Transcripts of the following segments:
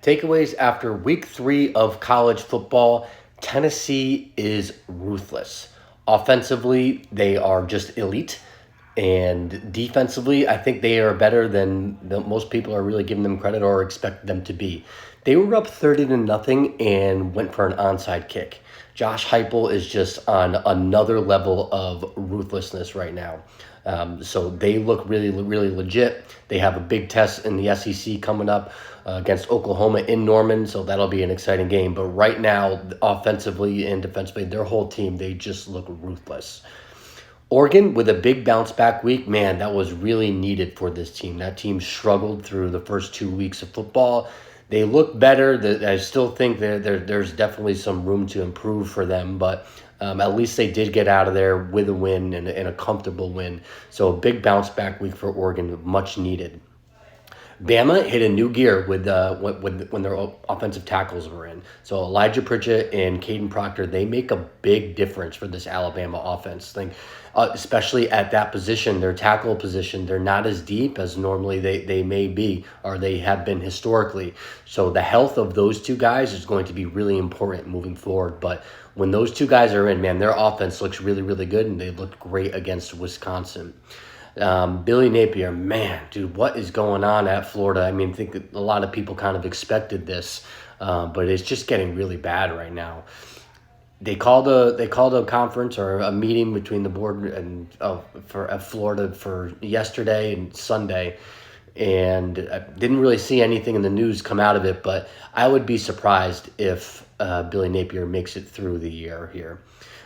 Takeaways after week 3 of college football. Tennessee is ruthless. Offensively, they are just elite. And defensively, I think they are better than most people are really giving them credit or expect them to be. They were up 30 to nothing and went for an onside kick. Josh Heupel is just on another level of ruthlessness right now. So they look really, really legit. They have a big test in the SEC coming up against Oklahoma in Norman, so that'll be an exciting game. But right now, offensively and defensively, their whole team, they just look ruthless. Oregon with a big bounce back week, man, that was really needed for this team. That team struggled through the first 2 weeks of football. They look better. I still think there's definitely some room to improve for them, but at least they did get out of there with a win and a comfortable win. So a big bounce back week for Oregon, much needed. Bama hit a new gear with when their offensive tackles were in. So Elijah Pritchett and Caden Proctor, they make a big difference for this Alabama offense. Especially at that position, their tackle position, they're not as deep as normally they may be or they have been historically. So the health of those two guys is going to be really important moving forward. But when those two guys are in, man, their offense looks really, really good, and they looked great against Wisconsin. Billy Napier, man, dude, what is going on at Florida? I mean, I think a lot of people kind of expected this, but it's just getting really bad right now. They called a conference or a meeting between the board and for Florida for yesterday and Sunday, and I didn't really see anything in the news come out of it. But I would be surprised if Billy Napier makes it through the year here.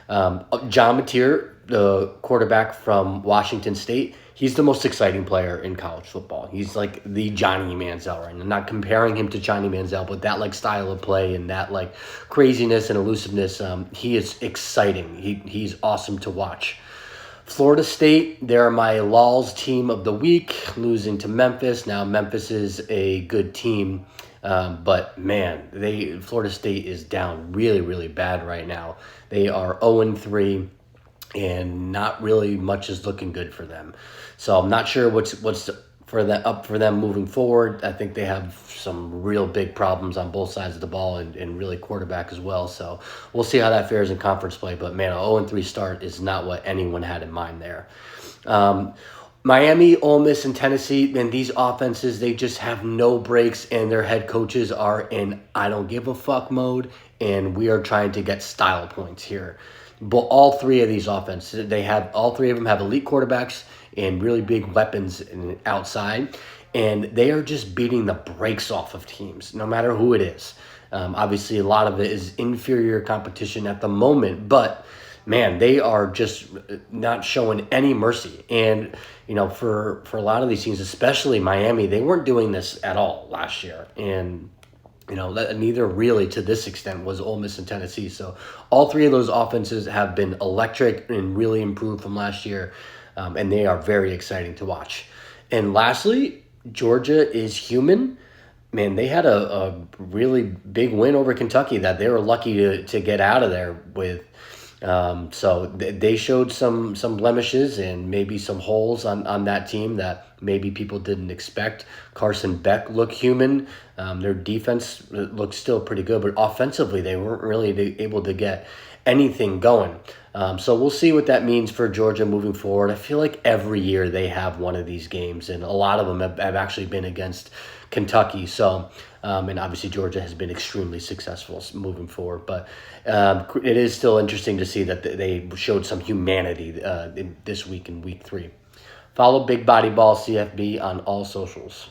John Mateer, the quarterback from Washington State, he's the most exciting player in college football. He's like the Johnny Manziel, right? I'm not comparing him to Johnny Manziel, but that style of play and that craziness and elusiveness, he is exciting. He's awesome to watch. Florida State, they're my Lols team of the week, losing to Memphis. Now Memphis is a good team. But man, Florida State is down really, really bad right now. They are 0-3, and not really much is looking good for them. So I'm not sure what's up for them moving forward. I think they have some real big problems on both sides of the ball and really quarterback as well. So we'll see how that fares in conference play. But man, an 0-3 start is not what anyone had in mind there. Miami, Ole Miss, and Tennessee, and these offenses, they just have no breaks, and their head coaches are in I don't give a fuck mode, and we are trying to get style points here. But all three of these offenses, all three of them have elite quarterbacks and really big weapons outside, and they are just beating the brakes off of teams, no matter who it is. Obviously, a lot of it is inferior competition at the moment, but man, they are just not showing any mercy. And, for a lot of these teams, especially Miami, they weren't doing this at all last year. And, neither really to this extent was Ole Miss and Tennessee. So all three of those offenses have been electric and really improved from last year. And they are very exciting to watch. And lastly, Georgia is human. Man, they had a really big win over Kentucky that they were lucky to get out of there with. So they showed some blemishes and maybe some holes on that team that maybe people didn't expect. Carson Beck looked human. Their defense looked still pretty good, but offensively they weren't really able to get anything going. So we'll see what that means for Georgia moving forward. I feel like every year they have one of these games, and a lot of them have actually been against Kentucky. So, and obviously Georgia has been extremely successful moving forward. But it is still interesting to see that they showed some humanity this week in week 3. Follow Big Body Ball CFB on all socials.